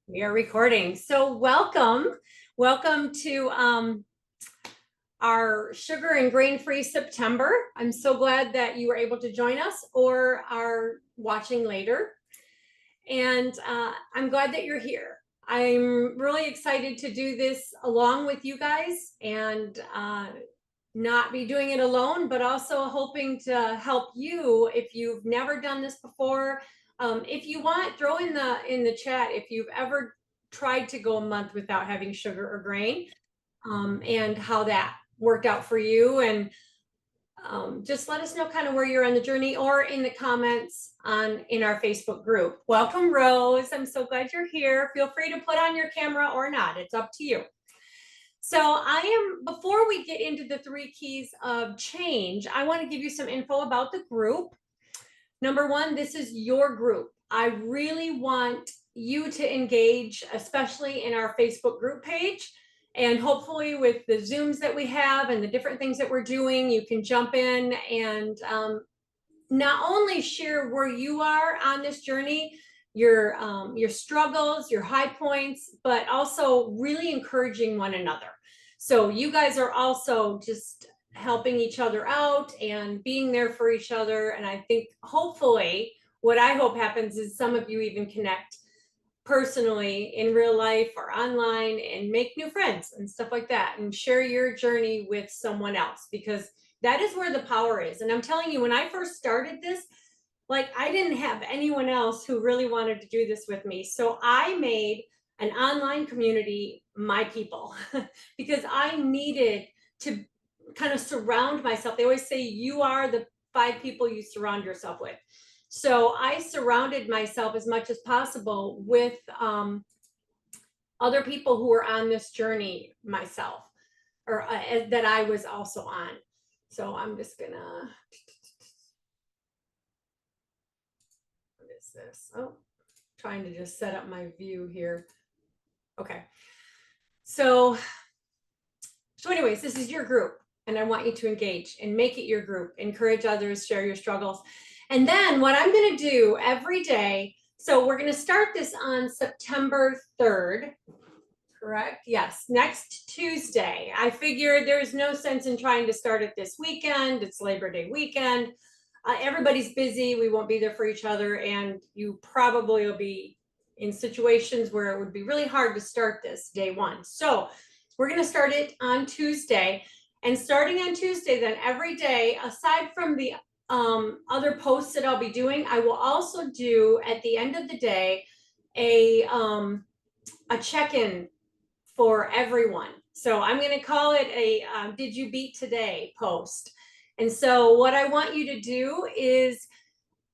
We are recording. So welcome to our sugar and grain-free September. I'm so glad that you were able to join us or are watching later. And I'm glad that you're here. I'm really excited to do this along with you guys and not be doing it alone, but also hoping to help you if you've never done this before. If you want, throw in the chat if you've ever tried to go a month without having sugar or grain, and how that worked out for you. And just let us know kind of where you're on the journey or in the comments in our Facebook group. Welcome, Rose. I'm so glad you're here. Feel free to put on your camera or not. It's up to you. So before we get into the 3 keys of change, I want to give you some info about the group. Number one, this is your group. I really want you to engage, especially in our Facebook group page. And hopefully with the Zooms that we have and the different things that we're doing, you can jump in and not only share where you are on this journey, your struggles, your high points, but also really encouraging one another. So you guys are also just helping each other out and being there for each other. And I think hopefully what I hope happens is some of you even connect personally in real life or online and make new friends and stuff like that and share your journey with someone else, because that is where the power is. And I'm telling you, when I first started this, like, I didn't have anyone else who really wanted to do this with me. So I made an online community, my people, because I needed to kind of surround myself. They always say you are the 5 people you surround yourself with. So I surrounded myself as much as possible with other people who were on this journey myself, or that I was also on. So I'm just gonna, what is this? Oh, trying to just set up my view here. Okay. So anyways, this is your group and I want you to engage and make it your group, encourage others, share your struggles. And then what I'm going to do every day, so we're going to start this on September 3rd, correct? Yes, next Tuesday. I figured there's no sense in trying to start it this weekend. It's Labor Day weekend. Everybody's busy. We won't be there for each other. And you probably will be in situations where it would be really hard to start this day one. So we're going to start it on Tuesday. And starting on Tuesday, then every day, aside from the other posts that I'll be doing, I will also do at the end of the day a check-in for everyone. So I'm going to call it a Did You Beat Today post. And so what I want you to do is,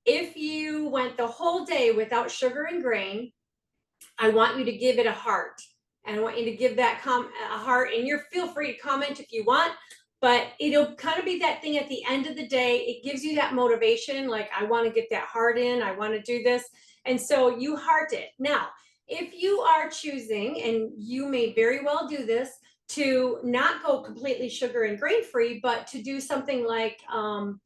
if you went the whole day without sugar and grain, I want you to give it a heart. And I want you to give that a heart, and you're feel free to comment if you want, but it'll kind of be that thing at the end of the day. It gives you that motivation, like, I want to get that heart in, I want to do this. And so you heart it. Now, if you are choosing, and you may very well do this, to not go completely sugar and grain free, but to do something like, I'm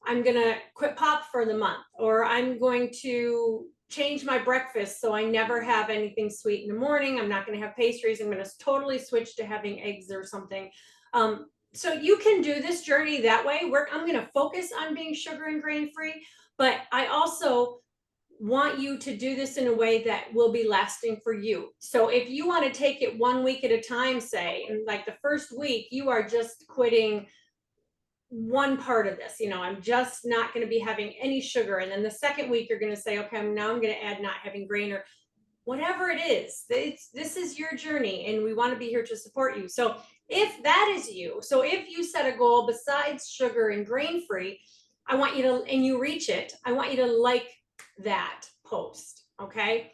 going to quit pop for the month, or I'm going to change my breakfast so I never have anything sweet in the morning. I'm not going to have pastries. I'm going to totally switch to having eggs or something. So you can do this journey that way. I'm going to focus on being sugar and grain free, but I also want you to do this in a way that will be lasting for you. So if you want to take it 1 week at a time, say, and like the first week, you are just quitting one part of this, I'm just not going to be having any sugar. And then the second week, you're going to say, okay, now I'm going to add not having grain, or whatever it is. This is your journey and we want to be here to support you. So if that is you, so if you set a goal besides sugar and grain free, I want you to, and you reach it, I want you to like that post. Okay.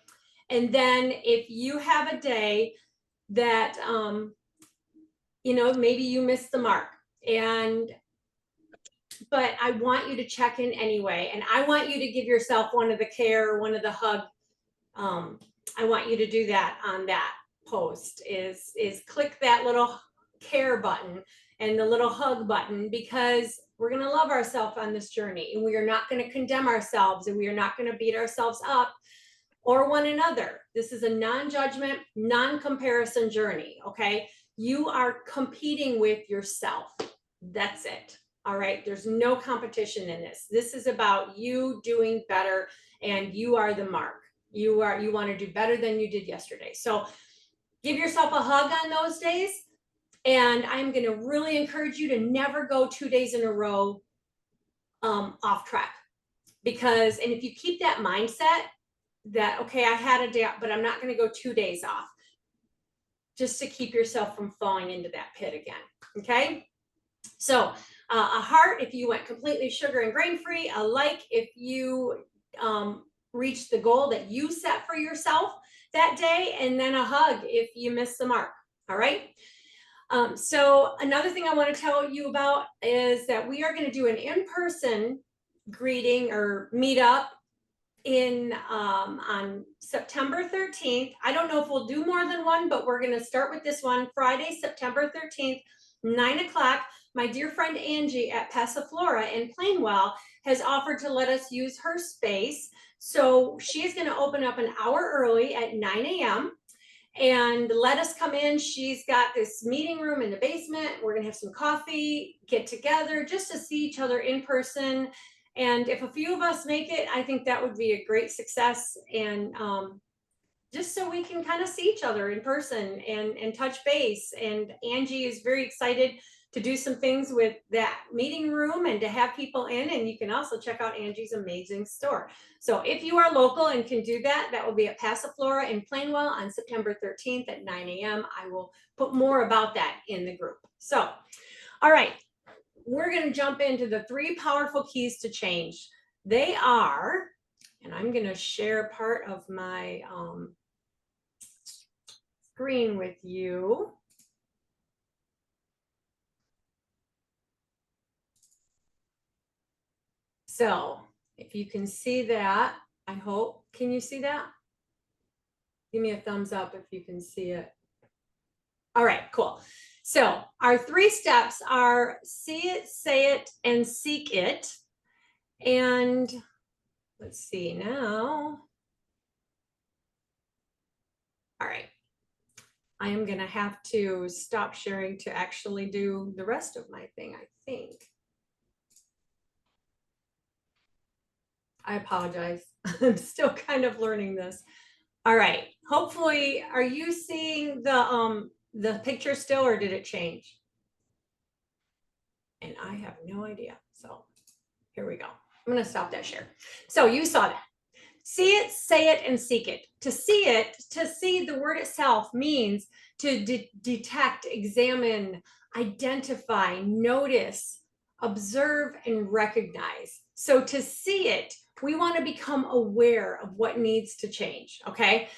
And then if you have a day that, maybe you missed the mark, but I want you to check in anyway. And I want you to give yourself one of the care, one of the hug. I want you to do that on that post, is click that little care button and the little hug button, because we're going to love ourselves on this journey, and we are not going to condemn ourselves, and we are not going to beat ourselves up. or one another. This is a non-judgment, non-comparison journey, okay? You are competing with yourself. That's it. All right. There's no competition in this. This is about you doing better, and you are the mark. You want to do better than you did yesterday. So give yourself a hug on those days. And I'm going to really encourage you to never go 2 days in a row off track. Because, and if you keep that mindset that, okay, I had a day, but I'm not going to go 2 days off, just to keep yourself from falling into that pit again. Okay. So a heart if you went completely sugar and grain free, a like if you reached the goal that you set for yourself that day, and then a hug if you missed the mark. All right. So another thing I want to tell you about is that we are going to do an in-person greeting or meetup on September 13th. I don't know if we'll do more than one, but we're going to start with this one, Friday, September 13th, 9 o'clock. My dear friend Angie at Passiflora in Plainwell has offered to let us use her space. So she is going to open up an hour early at 9 a.m. and let us come in. She's got this meeting room in the basement. We're going to have some coffee, get together just to see each other in person. And if a few of us make it, I think that would be a great success. And just so we can kind of see each other in person and touch base. And Angie is very excited to do some things with that meeting room and to have people in. And you can also check out Angie's amazing store. So if you are local and can do that, that will be at Passiflora in Plainwell on September 13th at 9 a.m. I will put more about that in the group. So, all right, we're going to jump into the 3 powerful keys to change. They are, and I'm going to share part of my screen with you. So if you can see that, I hope, can you see that? Give me a thumbs up if you can see it. All right, cool. So our 3 steps are see it, say it, and seek it. And let's see now. All right. I am going to have to stop sharing to actually do the rest of my thing, I think. I apologize. I'm still kind of learning this. All right. Hopefully, are you seeing the picture still, or did it change? And I have no idea. So here we go. I'm going to stop that share. So you saw that. See it, say it, and seek it. To see it, to see the word itself means to detect, examine, identify, notice, observe, and recognize. So to see it, we want to become aware of what needs to change, okay?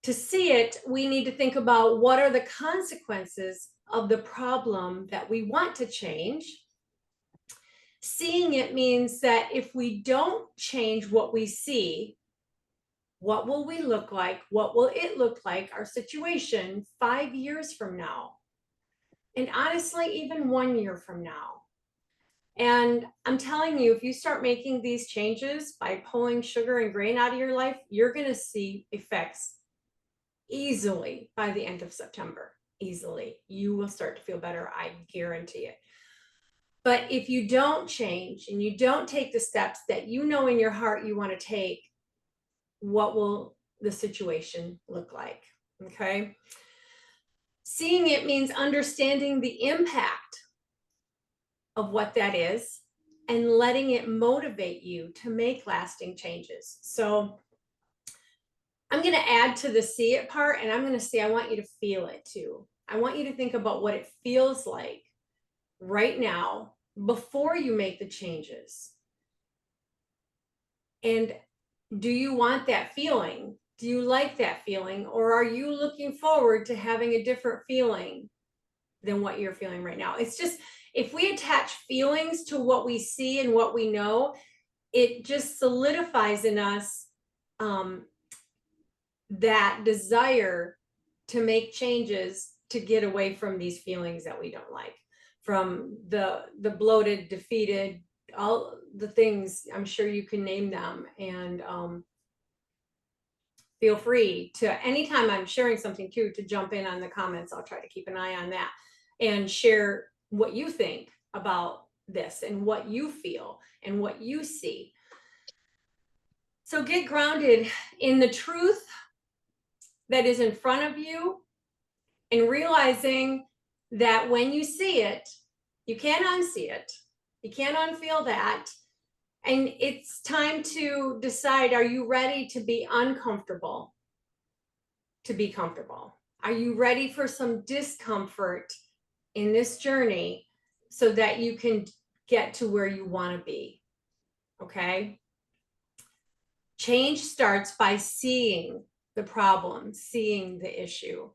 To see it, we need to think about what are the consequences of the problem that we want to change. Seeing it means that if we don't change what we see, what will we look like? What will it look like, our situation 5 years from now? And honestly, even 1 year from now. And I'm telling you, if you start making these changes by pulling sugar and grain out of your life, you're going to see effects easily by the end of September. Easily. You will start to feel better. I guarantee it. But if you don't change and you don't take the steps that you know in your heart you want to take, what will the situation look like? Okay. Seeing it means understanding the impact of what that is and letting it motivate you to make lasting changes. So I'm going to add to the see it part, and I'm going to say, I want you to feel it too. I want you to think about what it feels like right now before you make the changes. And do you want that feeling? Do you like that feeling? Or are you looking forward to having a different feeling than what you're feeling right now? It's just, if we attach feelings to what we see and what we know, it just solidifies in us that desire to make changes to get away from these feelings that we don't like, from the bloated, defeated, all the things. I'm sure you can name them. And feel free to, anytime I'm sharing something too, to jump in on the comments. I'll try to keep an eye on that and share what you think about this and what you feel and what you see. So get grounded in the truth that is in front of you, and realizing that when you see it, you can't unsee it. You can't unfeel that. And it's time to decide, are you ready to be uncomfortable to be comfortable? Are you ready for some discomfort in this journey so that you can get to where you want to be? Okay. Change starts by seeing the problem, seeing the issue.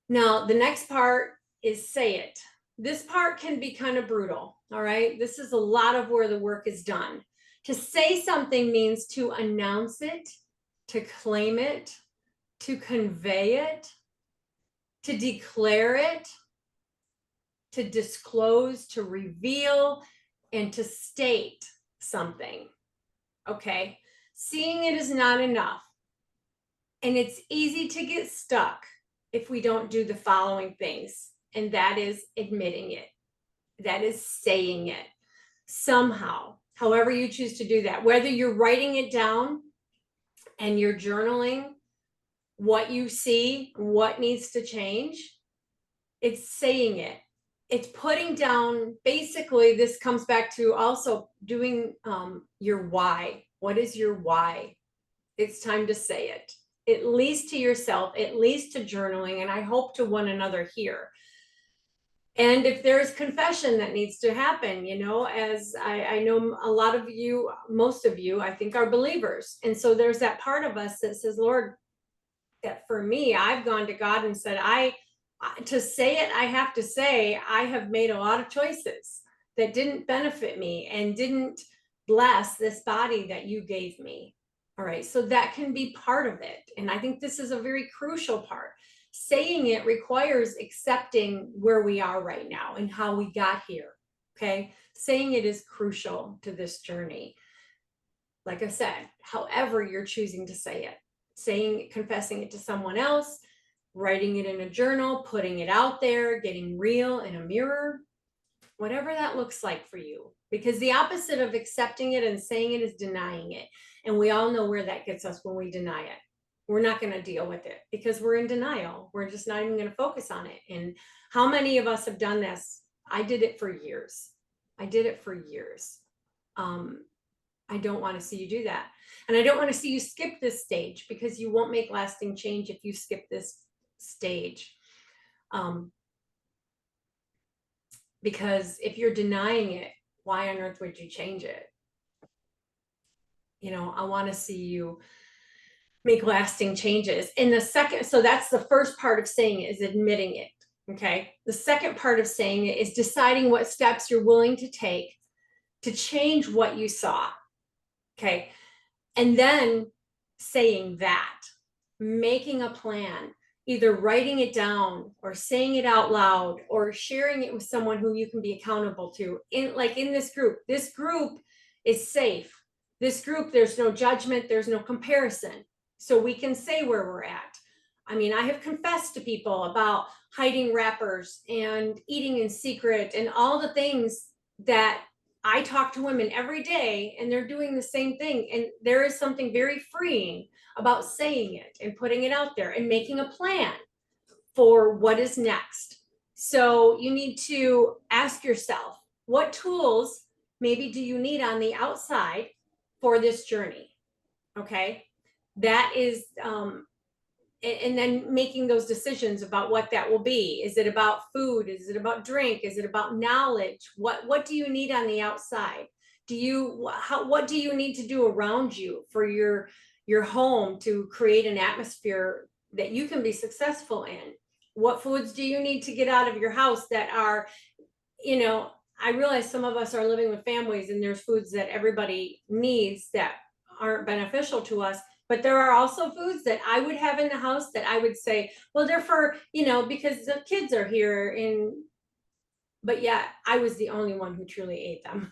Now, the next part is say it. This part can be kind of brutal, all right? This is a lot of where the work is done. To say something means to announce it, to claim it, to convey it, to declare it, to disclose, to reveal, and to state something, okay? Seeing it is not enough. And it's easy to get stuck if we don't do the following things, and that is admitting it. That is saying it somehow, however you choose to do that, whether you're writing it down and you're journaling what you see, what needs to change, it's saying it. It's putting down, basically, this comes back to also doing your why. What is your why? It's time to say it, at least to yourself, at least to journaling, and I hope to one another here. And if there's confession that needs to happen, you know, as I know a lot of you, most of you, I think, are believers. And so there's that part of us that says, Lord, that for me, I've gone to God and said, to say it, I have to say, I have made a lot of choices that didn't benefit me and didn't bless this body that you gave me. All right, so that can be part of it. And I think this is a very crucial part. Saying it requires accepting where we are right now and how we got here. Okay, saying it is crucial to this journey. Like I said, however you're choosing to say it, saying, confessing it to someone else, writing it in a journal, putting it out there, getting real in a mirror, whatever that looks like for you. Because the opposite of accepting it and saying it is denying it. And we all know where that gets us when we deny it. We're not going to deal with it because we're in denial. We're just not even going to focus on it. And how many of us have done this? I did it for years. I did it for years. I don't want to see you do that. And I don't want to see you skip this stage, because you won't make lasting change if you skip this stage. Because if you're denying it, why on earth would you change it? You know, I want to see you make lasting changes. And the second, so that's the first part of saying it, is admitting it. Okay. The second part of saying it is deciding what steps you're willing to take to change what you saw. Okay. And then saying that, making a plan, either writing it down or saying it out loud or sharing it with someone who you can be accountable to. In this group is safe. This group, there's no judgment, there's no comparison. So we can say where we're at. I mean, I have confessed to people about hiding wrappers and eating in secret and all the things that I talk to women every day, and they're doing the same thing. And there is something very freeing about saying it and putting it out there and making a plan for what is next. So you need to ask yourself, what tools maybe do you need on the outside for this journey? Okay. That is, and then making those decisions about what that will be. Is it about food? Is it about drink? Is it about knowledge? What do you need on the outside? What do you need to do around you for your home to create an atmosphere that you can be successful in? What foods do you need to get out of your house that are, you know, I realize some of us are living with families and there's foods that everybody needs that aren't beneficial to us. But there are also foods that I would have in the house that I would say, well, they're for, you know, because the kids are here. But yeah, I was the only one who truly ate them.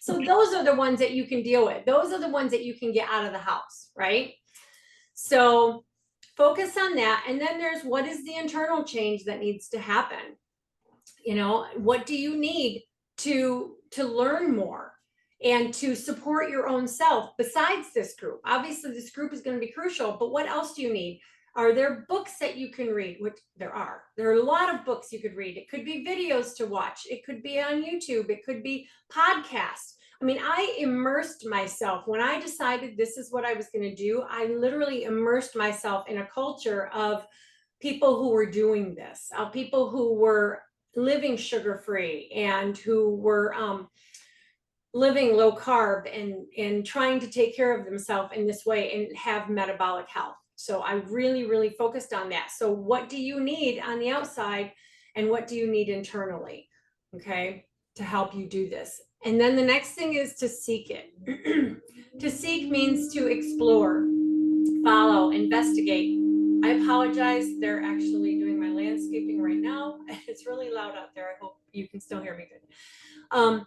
So those are the ones that you can deal with. Those are the ones that you can get out of the house, right? So focus on that. And then there's what is the internal change that needs to happen? You know, what do you need to learn more and to support your own self besides this group? Obviously, this group is going to be crucial, but what else do you need? Are there books that you can read? Which there are. There are a lot of books you could read. It could be videos to watch. It could be on YouTube. It could be podcasts. I mean, I immersed myself when I decided this is what I was going to do. I literally immersed myself in a culture of people who were doing this, people who were living sugar-free and who were living low carb and trying to take care of themselves in this way and have metabolic health. So I really, really focused on that. So what do you need on the outside and what do you need internally, okay, to help you do this? And then the next thing is to seek it. To seek means to explore, follow, investigate. I apologize. They're actually doing my landscaping right now. It's really loud out there. I hope you can still hear me good.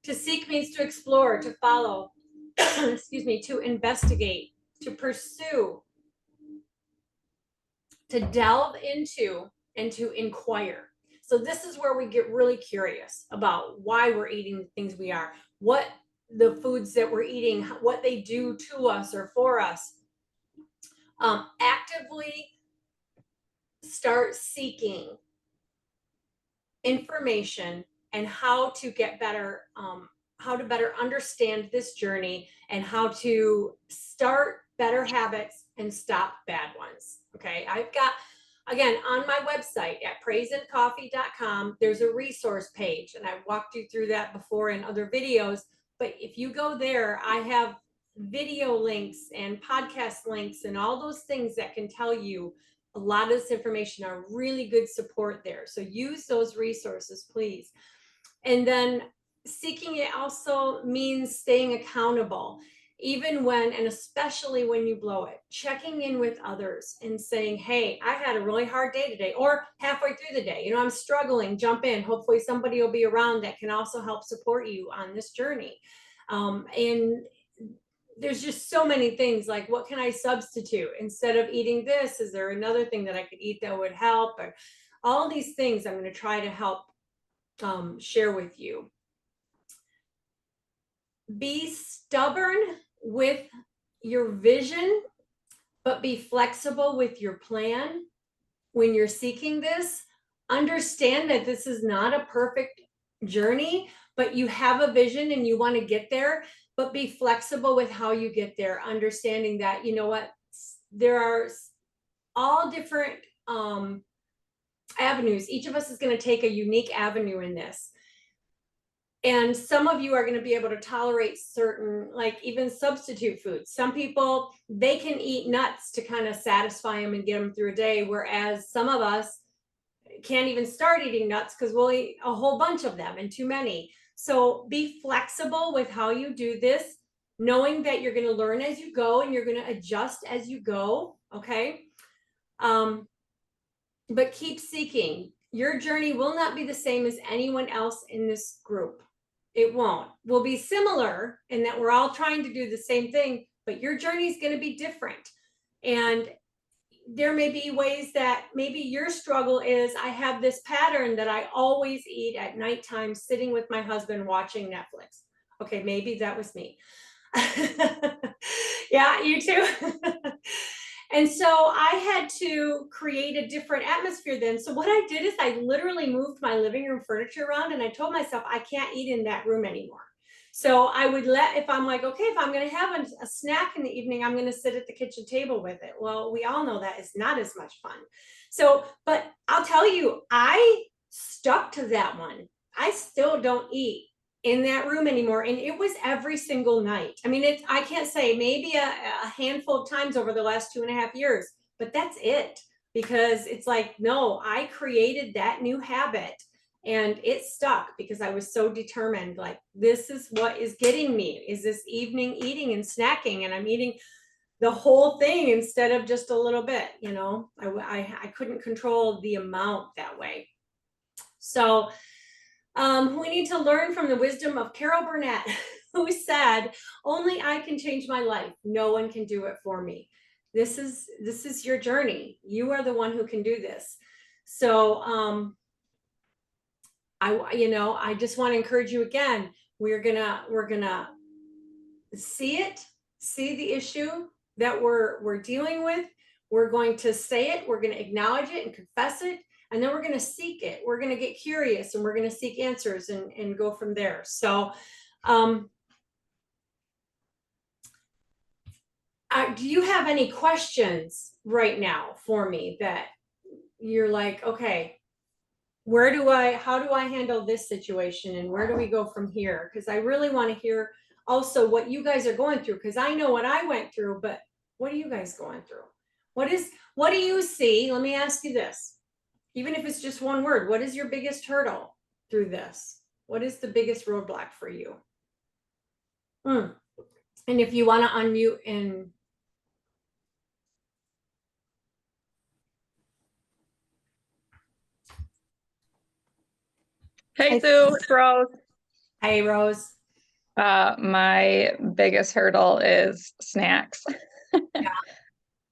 To seek means to explore, to follow, excuse me, to investigate, to pursue, to delve into, and to inquire. So this is where we get really curious about why we're eating the things we are, what the foods that we're eating, what they do to us or for us. Actively start seeking information and how to get better, how to better understand this journey and how to start better habits and stop bad ones. Okay, I've got, again, on my website at praiseandcoffee.com, there's a resource page, and I've walked you through that before in other videos. But if you go there, I have video links and podcast links and all those things that can tell you a lot of this information, are really good support there. So use those resources, please. And then seeking it also means staying accountable, even when, and especially when you blow it, checking in with others and saying, hey, I had a really hard day today, or halfway through the day, you know, I'm struggling, jump in. Hopefully somebody will be around that can also help support you on this journey. And there's just so many things, like what can I substitute instead of eating this? Is there another thing that I could eat that would help? Or all these things I'm going to try to help share with you. Be stubborn with your vision, but be flexible with your plan when you're seeking this. Understand that this is not a perfect journey, but you have a vision and you want to get there, but be flexible with how you get there, understanding that, you know what, there are all different avenues. Each of us is going to take a unique avenue in this. And some of you are going to be able to tolerate certain, like even substitute foods. Some people, they can eat nuts to kind of satisfy them and get them through a day, whereas some of us can't even start eating nuts because we'll eat a whole bunch of them and too many. So be flexible with how you do this, knowing that you're going to learn as you go and you're going to adjust as you go, okay? But keep seeking. Your journey will not be the same as anyone else in this group. It won't. We'll be similar in that we're all trying to do the same thing, but your journey is going to be different. And there may be ways that maybe your struggle is, I have this pattern that I always eat at nighttime sitting with my husband watching Netflix. Okay, maybe that was me. Yeah, you too. And so I had to create a different atmosphere then. So what I did is I literally moved my living room furniture around, and I told myself I can't eat in that room anymore. So I would if I'm like, okay, if I'm going to have a snack in the evening, I'm going to sit at the kitchen table with it. Well, we all know that is not as much fun. So, but I'll tell you, I stuck to that one. I still don't eat in that room anymore. And it was every single night. I mean, I can't say, maybe a handful of times over the last 2.5 years, but that's it. Because it's like, no, I created that new habit. And it stuck because I was so determined, like, this is what is getting me, is this evening eating and snacking, and I'm eating the whole thing instead of just a little bit, you know. I couldn't control the amount that way. So We need to learn from the wisdom of Carol Burnett, who said, only I can change my life. No one can do it for me. This is your journey. You are the one who can do this. So I just want to encourage you again. We're gonna see the issue that we're dealing with. We're going to say it, we're going to acknowledge it and confess it, and then we're going to seek it. We're going to get curious and we're going to seek answers and go from there. So do you have any questions right now for me that you're like, okay, how do I handle this situation and where do we go from here? Because I really want to hear also what you guys are going through, because I know what I went through, but what are you guys going through? What do you see? Let me ask you this. Even if it's just one word, what is your biggest hurdle through this? What is the biggest roadblock for you? And if you want to unmute and Hey Sue, it's Rose. Hey Rose. My biggest hurdle is snacks. Yeah.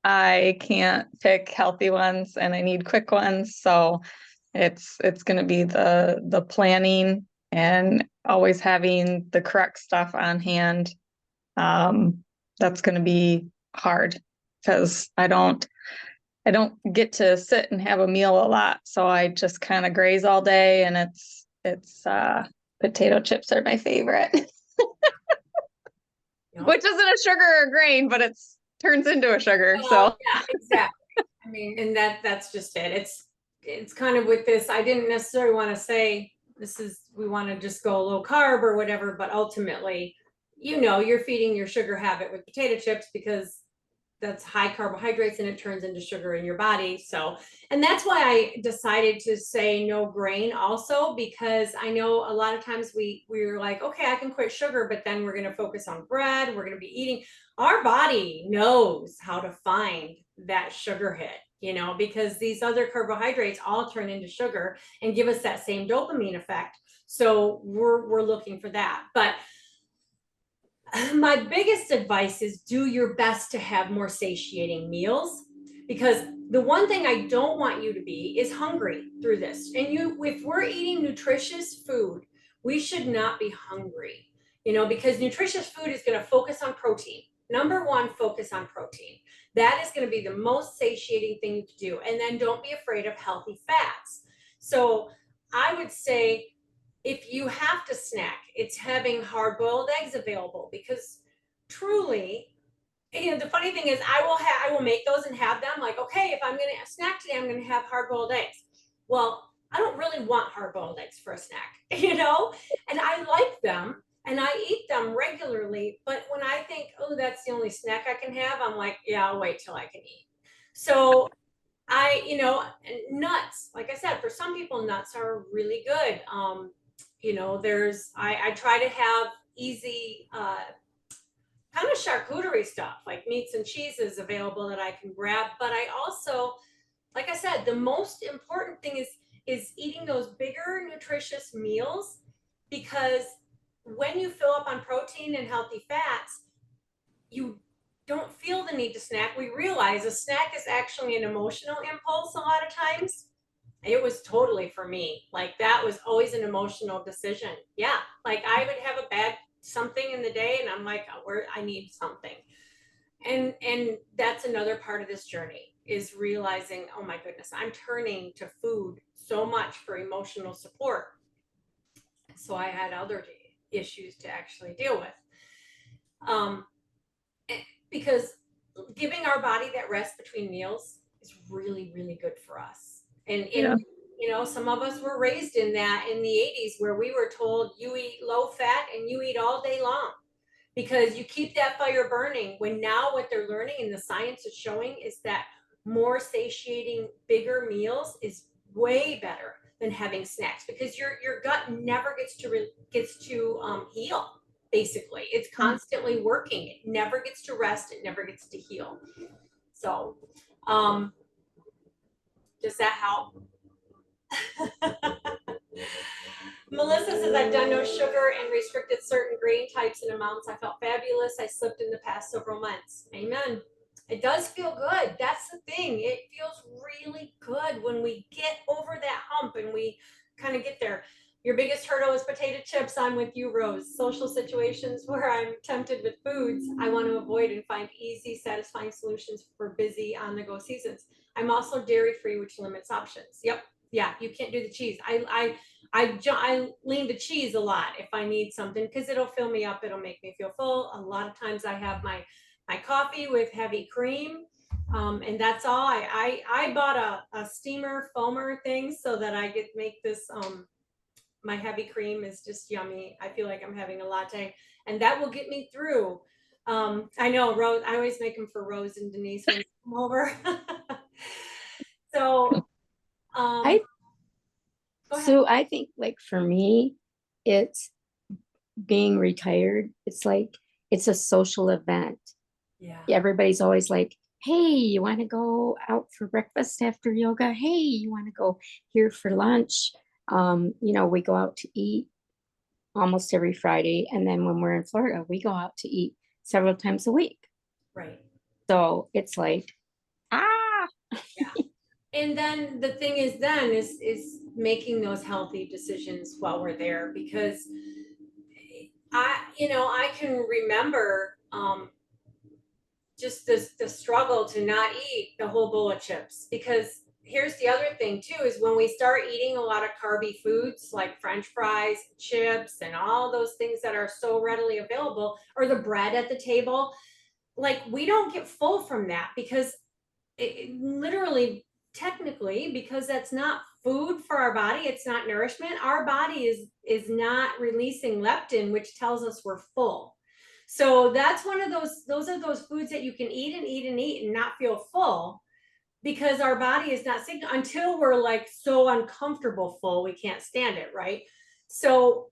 I can't pick healthy ones and I need quick ones. So it's going to be the planning and always having the correct stuff on hand. That's going to be hard because I don't get to sit and have a meal a lot. So I just kind of graze all day, and it's potato chips are my favorite. Yep. Which isn't a sugar or grain, but it's turns into a sugar. So yeah, exactly. I mean, and that's just it. It's kind of with this, I didn't necessarily want to say we want to just go low carb or whatever, but ultimately, you're feeding your sugar habit with potato chips because that's high carbohydrates and it turns into sugar in your body. So, and that's why I decided to say no grain also, because I know a lot of times we're like, okay, I can quit sugar, but then we're going to focus on bread. We're going to be eating. Our body knows how to find that sugar hit, because these other carbohydrates all turn into sugar and give us that same dopamine effect. So we're looking for that. But my biggest advice is do your best to have more satiating meals, because the one thing I don't want you to be is hungry through this. And if we're eating nutritious food, we should not be hungry, because nutritious food is going to focus on protein. Number one, focus on protein. That is going to be the most satiating thing you can do. And then don't be afraid of healthy fats. So I would say, if you have to snack, it's having hard-boiled eggs available, because truly, the funny thing is I will make those and have them, like, okay, if I'm going to snack today, I'm going to have hard-boiled eggs. Well, I don't really want hard-boiled eggs for a snack, and I like them and I eat them regularly. But when I think, oh, that's the only snack I can have, I'm like, yeah, I'll wait till I can eat. So nuts, like I said, for some people, nuts are really good. I try to have easy kind of charcuterie stuff, like meats and cheeses available that I can grab. But I also, like I said, the most important thing is eating those bigger nutritious meals, because when you fill up on protein and healthy fats, you don't feel the need to snack. We realize a snack is actually an emotional impulse a lot of times. It was totally for me. Like, that was always an emotional decision. Yeah. Like, I would have a bad something in the day and I'm like, I need something. And that's another part of this journey, is realizing, oh my goodness, I'm turning to food so much for emotional support. So I had other issues to actually deal with. Because giving our body that rest between meals is really, really good for us. And Yeah. Some of us were raised in the 80s, where we were told you eat low fat and you eat all day long because you keep that fire burning. When now what they're learning and the science is showing is that more satiating, bigger meals is way better than having snacks, because your gut never gets to heal. Basically, it's constantly working. It never gets to rest. It never gets to heal. So, does that help? Melissa says, I've done no sugar and restricted certain grain types and amounts. I felt fabulous. I slipped in the past several months. Amen. It does feel good. That's the thing. It feels really good when we get over that hump and we kind of get there. Your biggest hurdle is potato chips. I'm with you, Rose. Social situations where I'm tempted with foods I want to avoid and find easy, satisfying solutions for busy on the go seasons. I'm also dairy free, which limits options. Yep. Yeah, you can't do the cheese. I lean to cheese a lot if I need something because it'll fill me up. It'll make me feel full. A lot of times I have my coffee with heavy cream. And that's all. I bought a steamer foamer thing so that I get make this my heavy cream is just yummy. I feel like I'm having a latte, and that will get me through. I know Rose. I always make them for Rose and Denise when they come over. So, I go ahead. so I think like for me, it's being retired. It's like it's a social event. Yeah. Everybody's always like, hey, you want to go out for breakfast after yoga? Hey, you want to go here for lunch? We go out to eat almost every Friday. And then when we're in Florida, we go out to eat several times a week. Right. So it's like, ah, And then the thing is then is making those healthy decisions while we're there, because I can remember just the struggle to not eat the whole bowl of chips, because here's the other thing too, is when we start eating a lot of carby foods like French fries, chips, and all those things that are so readily available, or the bread at the table, like we don't get full from that because it literally, technically, because that's not food for our body, it's not nourishment, our body is not releasing leptin, which tells us we're full. So that's one of those are those foods that you can eat and eat and eat and not feel full, because our body is not signal until we're like so uncomfortable full we can't stand it, right? So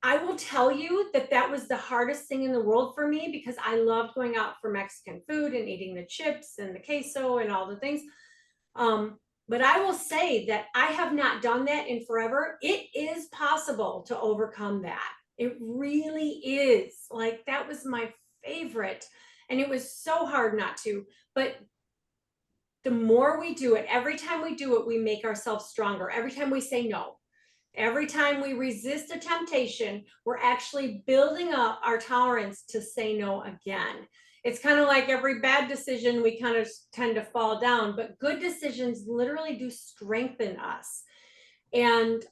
I will tell you that that was the hardest thing in the world for me, because I loved going out for Mexican food and eating the chips and the queso and all the things. But I will say that I have not done that in forever. It is possible to overcome that. It really is. Like that was my favorite. And it was so hard not to. But the more we do it, every time we do it, we make ourselves stronger. Every time we say no, every time we resist a temptation, we're actually building up our tolerance to say no again. It's kind of like every bad decision, we kind of tend to fall down, but good decisions literally do strengthen us. And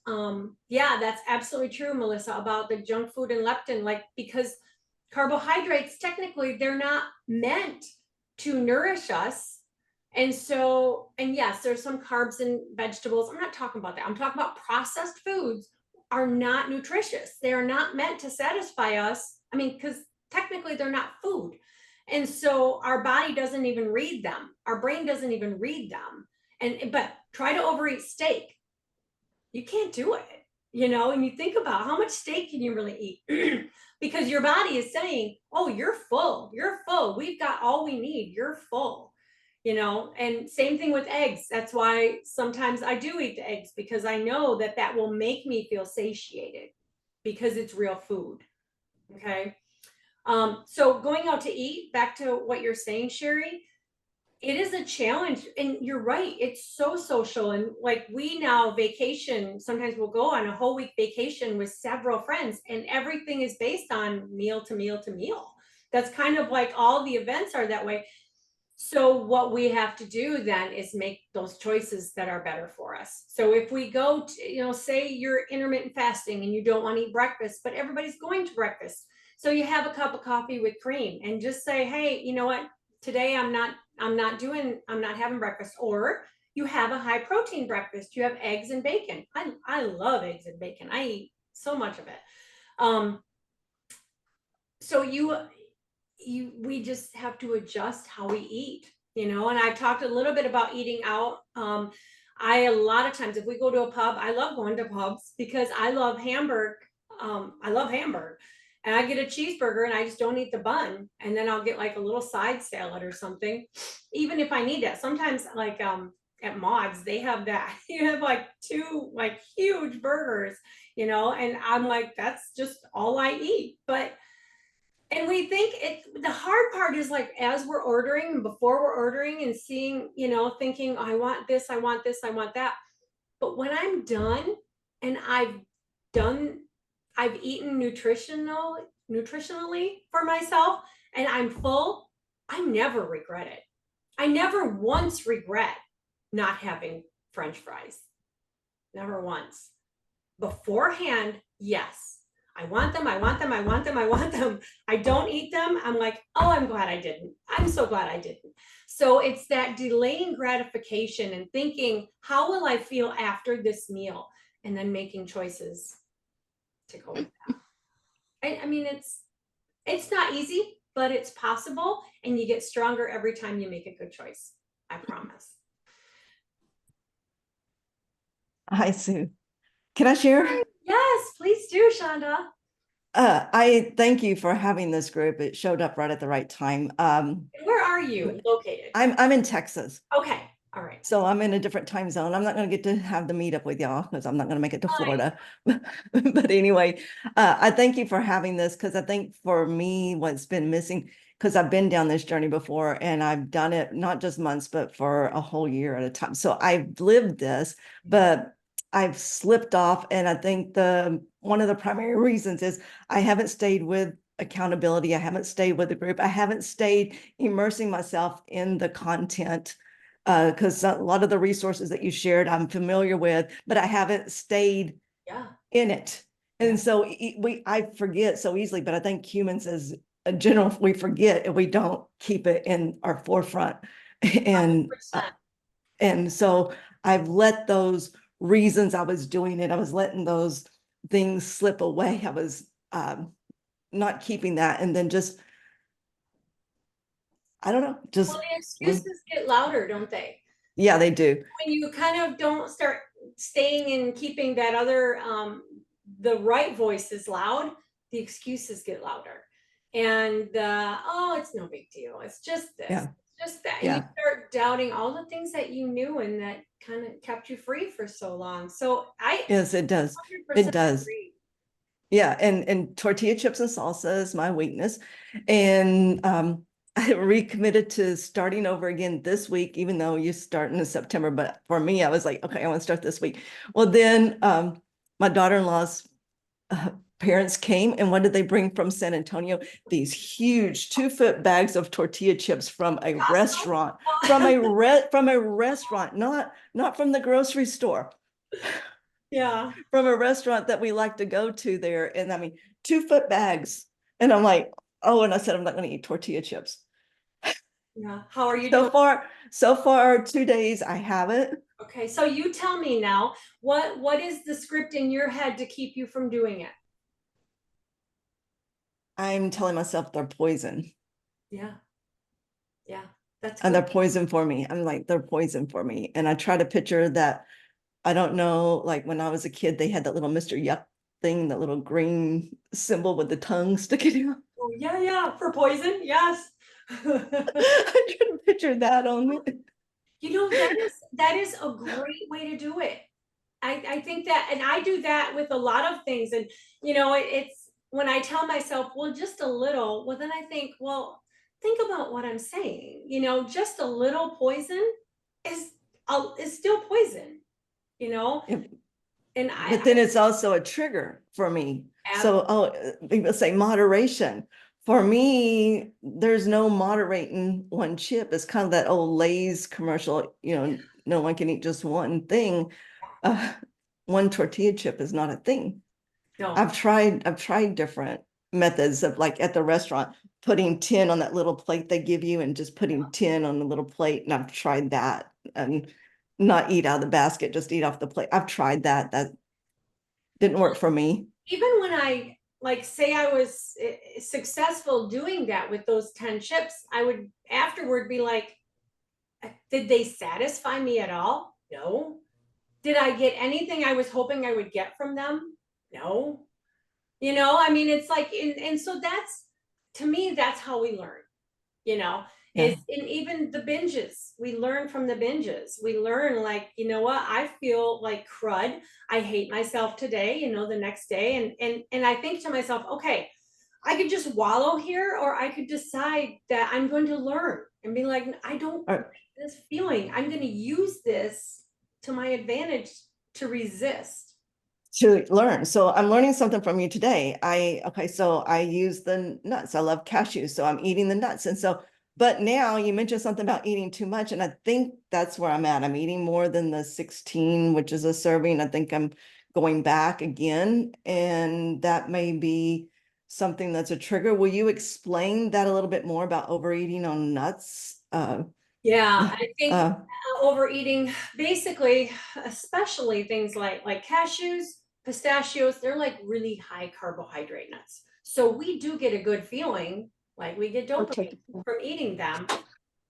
yeah, that's absolutely true, Melissa, about the junk food and leptin, like, because carbohydrates, technically, they're not meant to nourish us. And so, and yes, there's some carbs in vegetables. I'm not talking about that. I'm talking about processed foods are not nutritious. They are not meant to satisfy us. I mean, because technically they're not food. And so our body doesn't even read them. Our brain doesn't even read them. But try to overeat steak. You can't do it, and you think about how much steak can you really eat? Because your body is saying, oh, you're full. We've got all we need. You're full. And same thing with eggs. That's why sometimes I do eat the eggs, because I know that that will make me feel satiated, because it's real food. Okay. So going out to eat, back to what you're saying, Sherry, it is a challenge. And you're right. It's so social. And like we now vacation, sometimes we'll go on a whole week vacation with several friends, and everything is based on meal to meal to meal. That's kind of like all the events are that way. So what we have to do then is make those choices that are better for us. So if we go to, say you're intermittent fasting and you don't want to eat breakfast, but everybody's going to breakfast. So you have a cup of coffee with cream and just say, hey, you know what? Today I'm not having breakfast. Or you have a high protein breakfast. You have eggs and bacon. I love eggs and bacon. I eat so much of it. So we just have to adjust how we eat, and I've talked a little bit about eating out. A lot of times if we go to a pub, I love going to pubs because I love Hamburg. I love Hamburg, and I get a cheeseburger and I just don't eat the bun. And then I'll get like a little side salad or something, even if I need that. Sometimes like, at Maud's, they have that, you have like 2 like huge burgers, you know, and I'm like, that's just all I eat. But and we think the hard part is like as we're ordering and before we're ordering and seeing, you know, thinking, I want this, I want this, I want that. But when I'm done and done, I've eaten nutritionally for myself and I'm full, I never regret it. I never once regret not having French fries. Never once. Beforehand, yes. I want them, I want them, I want them, I want them. I don't eat them. I'm like, oh, I'm glad I didn't. I'm so glad I didn't. So it's that delaying gratification and thinking, how will I feel after this meal? And then making choices to go with that. I mean, it's not easy, but it's possible. And you get stronger every time you make a good choice. I promise. Hi, Sue. Can I share? Yes, please do, Shonda. I thank you for having this group. It showed up right at the right time. Where are you located? I'm in Texas, Okay, all right. so I'm in a different time zone. I'm not going to get to have the meetup with y'all because I'm not going to make it to Fine. Florida. But anyway, I thank you for having this because I think for me, what's been missing, because I've been down this journey before and I've done it not just months, but for a whole year at a time. So I've lived this, but I've slipped off. And I think one of the primary reasons is I haven't stayed with accountability. I haven't stayed with the group. I haven't stayed immersing myself in the content because a lot of the resources that you shared, I'm familiar with, but I haven't stayed Yeah. in it. And so I forget so easily, but I think humans as a general, we forget and we don't keep it in our forefront. And 100%. and so I've let those reasons I was doing it, I was letting those things slip away. I was not keeping that. And then just, I don't know, just, Well, the excuses get louder, don't they? yeah, they do. When you kind of don't start staying and keeping that other, the right voice is loud, the excuses get louder. And oh, it's no big deal. It's just this. Yeah. It's just that. And Yeah. you start doubting all the things that you knew and that kind of kept you free for so long. So Yes, it does. 100% It does. agree. Yeah, and tortilla chips and salsa is my weakness. And I recommitted to starting over again this week, even though you start in September. But for me, I was like, okay, I want to start this week. Well, then my daughter-in-law's parents came, and what did they bring from San Antonio? These huge 2-foot bags of tortilla chips from a restaurant, from a restaurant, not from the grocery store. Yeah. From a restaurant that we like to go to there. And I mean, 2-foot bags. And I'm like, oh, and I said, I'm not going to eat tortilla chips. Yeah. How are you doing? So far, 2 days, I haven't. Okay, so you tell me now, what is the script in your head to keep you from doing it? I'm telling myself they're poison. Yeah. Yeah. That's And good. they're poison for me. I'm like, they're poison for me. And I try to picture that. I don't know, like when I was a kid, they had that little Mr. Yuck thing, that little green symbol with the tongue sticking out. Oh, yeah, yeah, for poison, yes. I try to picture that on it. You know, that is a great way to do it. I think that, and I do that with a lot of things. And, you know, it's when I tell myself, well, just a little, well, then I think, well, think about what I'm saying. You know, just a little poison is still poison, you know? Yep. And But then it's also a trigger for me. So, people say moderation. For me, there's no moderating one chip. It's kind of that old Lay's commercial, you know, no one can eat just one thing. One tortilla chip is not a thing. No. I've tried different methods of, like at the restaurant, putting 10 on that little plate they give you and just putting 10 on the little plate. And I've tried that and not eat out of the basket, just eat off the plate. I've tried that. That didn't work for me. Even when I like say I was successful doing that with those 10 chips, I would afterward be like, did they satisfy me at all? No. Did I get anything I was hoping I would get from them? No. You know, I mean, it's like, and so that's, to me, that's how we learn, you know, Yeah. is in even the binges. We learn from the binges. We learn like, you know what, I feel like crud. I hate myself today, you know, the next day. And I think to myself, okay, I could just wallow here, or I could decide that I'm going to learn and be like, I don't Or- like this feeling. I'm going to use this to my advantage to resist. to learn. So I'm learning something from you today. Okay, so I use the nuts. I love cashews, so I'm eating the nuts. And so, but now you mentioned something about eating too much, and I think that's where I'm at. I'm eating more than the 16, which is a serving. I think I'm going back again, and that may be something that's a trigger. Will you explain that a little bit more about overeating on nuts? Yeah, I think Uh, overeating, basically, especially things like cashews, pistachios, they're like really high carbohydrate nuts. So we do get a good feeling, like we get Or dopamine take from eating them.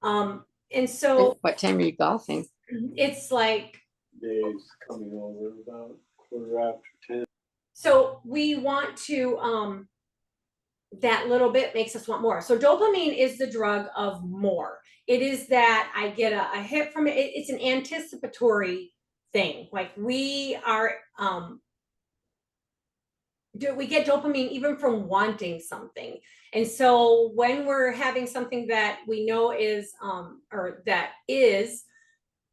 And so What time are you golfing? it's like, Days coming over about 10:15. so we want to, that little bit makes us want more. So dopamine is the drug of more. It is that I get a hit from it. It's an anticipatory thing. Like we are, we get dopamine even from wanting something. And so when we're having something that we know is, or that is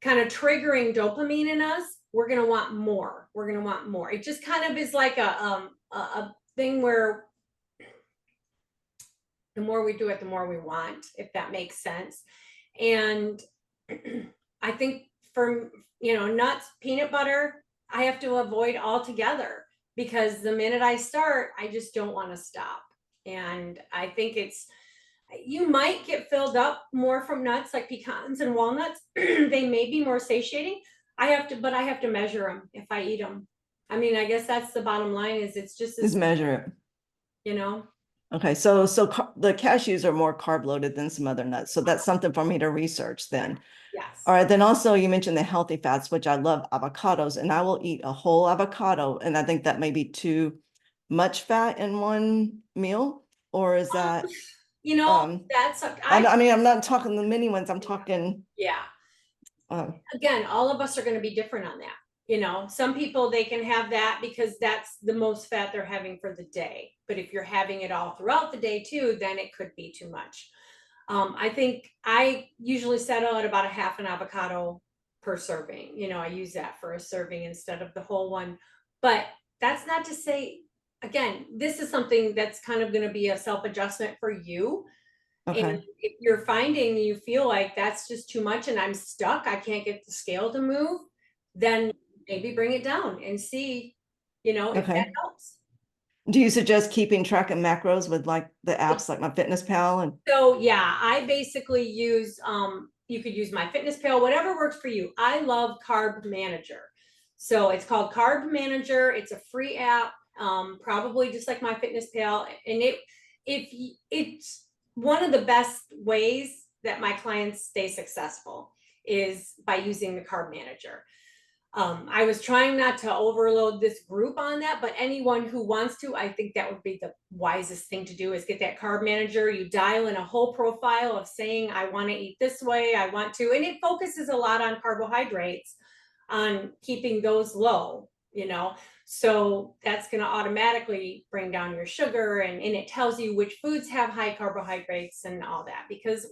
kind of triggering dopamine in us, we're going to want more. We're going to want more. It just kind of is like a thing where the more we do it, the more we want, if that makes sense. And I think for, you know, nuts, peanut butter, I have to avoid altogether, because the minute I start, I just don't want to stop. And I think you might get filled up more from nuts like pecans and walnuts. They may be more satiating. But I have to measure them if I eat them. I mean, I guess that's the bottom line, is it's just, is measure it. you know. Okay, so the cashews are more carb loaded than some other nuts. So that's something for me to research then. Yes. All right, then also you mentioned the healthy fats, which I love avocados, and I will eat a whole avocado. And I think that may be too much fat in one meal, or is that, You know, that's, I mean, I'm not talking the mini ones, I'm talking, yeah. uh, Again, all of us are going to be different on that. You know, some people, they can have that because that's the most fat they're having for the day. But if you're having it all throughout the day too, then it could be too much. I think I usually settle at about a half an avocado per serving. You know, I use that for a serving instead of the whole one. But that's not to say, again, this is something that's kind of going to be a self-adjustment for you. And okay, if you're finding you feel like that's just too much and I'm stuck, I can't get the scale to move, then maybe bring it down and see, you know, if that okay. helps. Do you suggest keeping track of macros with like the apps like MyFitnessPal and? So yeah, I basically use, you could use MyFitnessPal, whatever works for you. I love Carb Manager. So it's called Carb Manager. It's a free app, probably just like MyFitnessPal. And it's one of the best ways that my clients stay successful is by using the Carb Manager. I was trying not to overload this group on that, but anyone who wants to, I think that would be the wisest thing to do, is get that Carb Manager. You dial in a whole profile of saying, I want to eat this way, I want to, and it focuses a lot on carbohydrates, on keeping those low, you know. So that's going to automatically bring down your sugar, and it tells you which foods have high carbohydrates and all that, because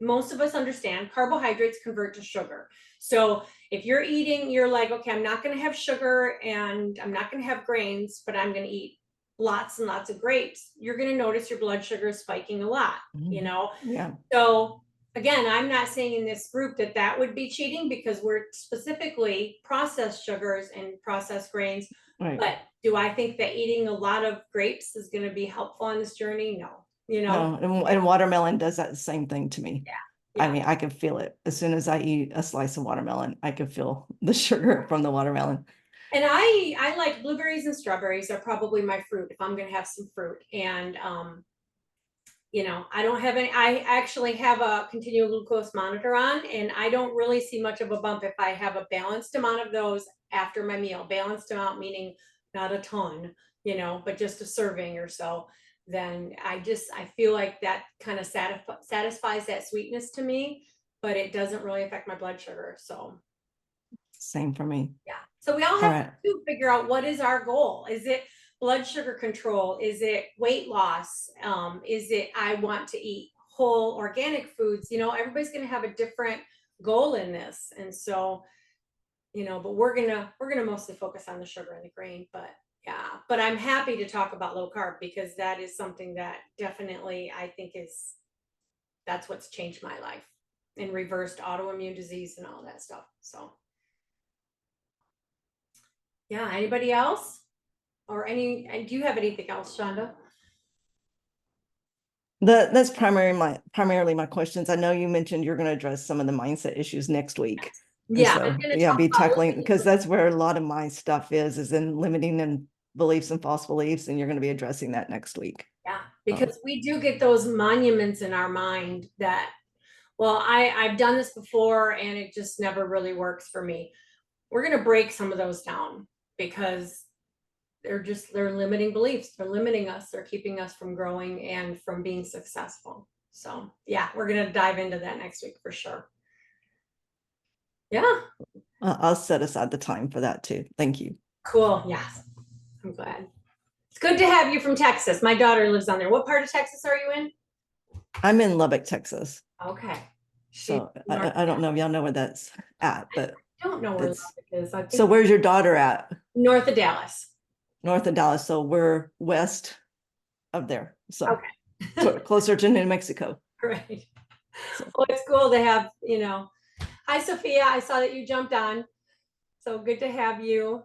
most of us understand carbohydrates convert to sugar. So if you're eating, you're like, okay, I'm not going to have sugar and I'm not going to have grains, but I'm going to eat lots and lots of grapes. You're going to notice your blood sugar is spiking a lot, you know? Yeah, So again, I'm not saying in this group that that would be cheating, because we're specifically processed sugars and processed grains. right. But do I think that eating a lot of grapes is going to be helpful on this journey? No, you know? No, and watermelon does that same thing to me. Yeah. I mean, I can feel it. As soon as I eat a slice of watermelon, I can feel the sugar from the watermelon. And I like blueberries and strawberries are probably my fruit if I'm gonna have some fruit. And you know, I don't have any, I actually have a continual glucose monitor on, and I don't really see much of a bump if I have a balanced amount of those after my meal. Balanced amount meaning not a ton, you know, but just a serving or so. then I feel like that kind of satisfies that sweetness to me, but it doesn't really affect my blood sugar. So Same for me. yeah. So we all All have right. to figure out what is our goal. Is it blood sugar control? Is it weight loss? Is it I want to eat whole organic foods? You know, everybody's going to have a different goal in this. And so, you know, but we're gonna mostly focus on the sugar and the grain. But yeah, but I'm happy to talk about low carb because that is something that definitely I think that's what's changed my life and reversed autoimmune disease and all that stuff. So yeah, anybody else? Or do you have anything else, Shonda? That's primarily my questions. I know you mentioned you're going to address some of the mindset issues next week. And Yeah, so, I'm gonna yeah, talk be about tackling, limiting because that's where a lot of my stuff is in limiting and beliefs and false beliefs. And you're going to be addressing that next week. Yeah, because we do get those monuments in our mind that, well, I've done this before and it just never really works for me. We're gonna break some of those down because they're limiting beliefs. They're limiting us. They're keeping us from growing and from being successful. So yeah, we're gonna dive into that next week for sure. Yeah, I'll set aside the time for that too. Thank you. cool. Yes, I'm glad. It's good to have you from Texas. My daughter lives on there. What part of Texas are you in? I'm in Lubbock, Texas. Okay. She's So North I don't know if y'all know where that's at, but I don't know where it's, Lubbock is. I think so where's your daughter at? north of Dallas. North of Dallas. So we're west of there. So Okay. closer to New Mexico. Great. So. Well, it's cool to have, you know. Hi, Sophia. I saw that you jumped on. So good to have you.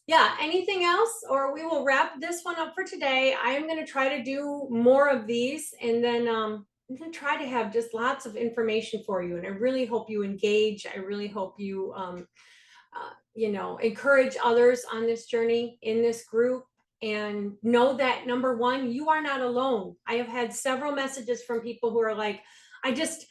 Yeah, anything else? Or we will wrap this one up for today. I am going to try to do more of these and then I'm going to try to have just lots of information for you. And I really hope you engage. I really hope you, you know, encourage others on this journey in this group and know that number one, you are not alone. I have had several messages from people who are like, I just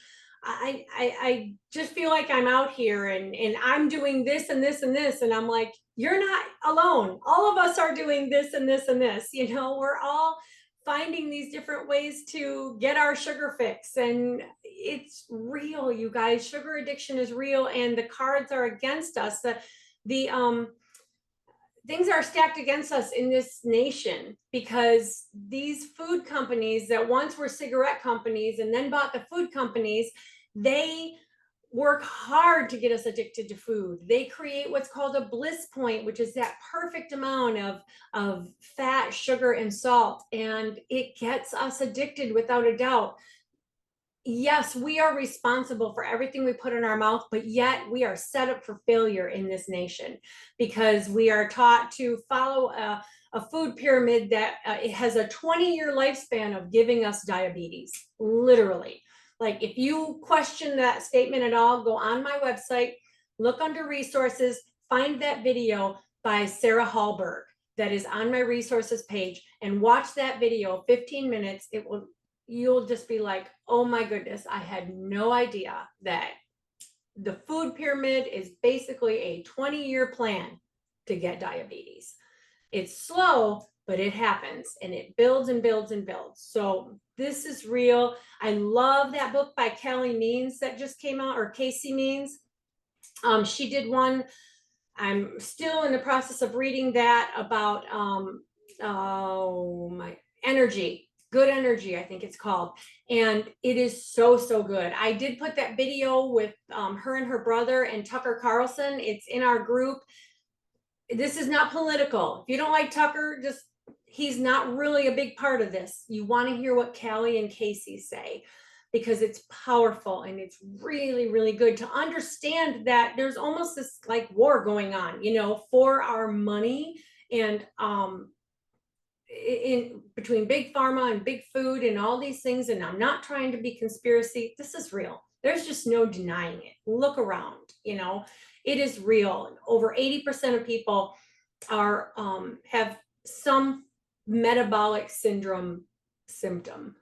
feel like I'm out here and I'm doing this and this and this. And I'm like, you're not alone. All of us are doing this and this and this. You know, we're all finding these different ways to get our sugar fix. And it's real, you guys. Sugar addiction is real and the cards are against us. The things are stacked against us in this nation because these food companies that once were cigarette companies and then bought the food companies, they work hard to get us addicted to food. They create what's called a bliss point, which is that perfect amount of fat, sugar, and salt. And it gets us addicted without a doubt. Yes, we are responsible for everything we put in our mouth, but yet we are set up for failure in this nation because we are taught to follow a food pyramid that it has a 20-year lifespan of giving us diabetes, literally. Like if you question that statement at all, go on my website, look under resources, find that video by Sarah Hallberg that is on my resources page and watch that video, 15 minutes. You'll just be like, oh my goodness, I had no idea that the food pyramid is basically a 20-year plan to get diabetes. It's slow, but it happens and it builds and builds and builds. So this is real. I love that book by Kelly Means that just came out, or Casey Means. She did one. I'm still in the process of reading that about my energy. Good Energy, I think it's called. And it is so, so good. I did put that video with her and her brother and Tucker Carlson. It's in our group. This is not political. If you don't like Tucker, he's not really a big part of this. You want to hear what Callie and Casey say because it's powerful and it's really, really good to understand that there's almost this like war going on, you know, for our money and in between big pharma and big food and all these things. And I'm not trying to be conspiracy. This is real. There's just no denying it. Look around, you know, it is real. Over 80% of people are have some metabolic syndrome symptom.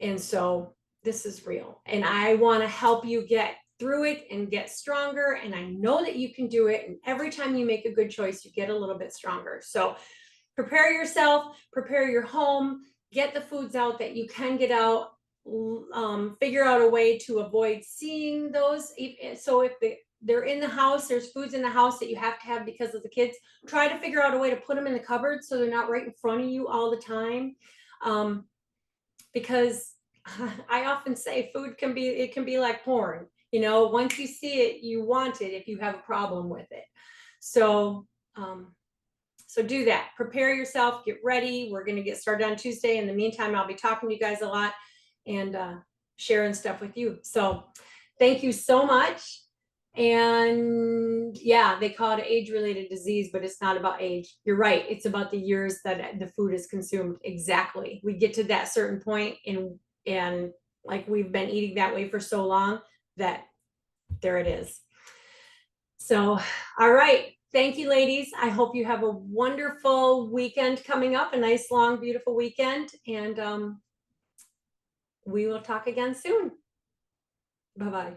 And so this is real. And I want to help you get through it and get stronger. And I know that you can do it. And every time you make a good choice, you get a little bit stronger. So prepare yourself, prepare your home, get the foods out that you can get out. Figure out a way to avoid seeing those. So if they're in the house, there's foods in the house that you have to have because of the kids. Try to figure out a way to put them in the cupboard so they're not right in front of you all the time. Because I often say food can be like porn. You know, once you see it, you want it if you have a problem with it. So, so do that. Prepare yourself, get ready. We're going to get started on Tuesday. In the meantime, I'll be talking to you guys a lot and sharing stuff with you. So thank you so much. And yeah, they call it age-related disease, but it's not about age. You're right. It's about the years that the food is consumed. Exactly. We get to that certain point and like we've been eating that way for so long that there it is. So, all right. Thank you, ladies. I hope you have a wonderful weekend coming up, a nice, long, beautiful weekend. And we will talk again soon. Bye-bye.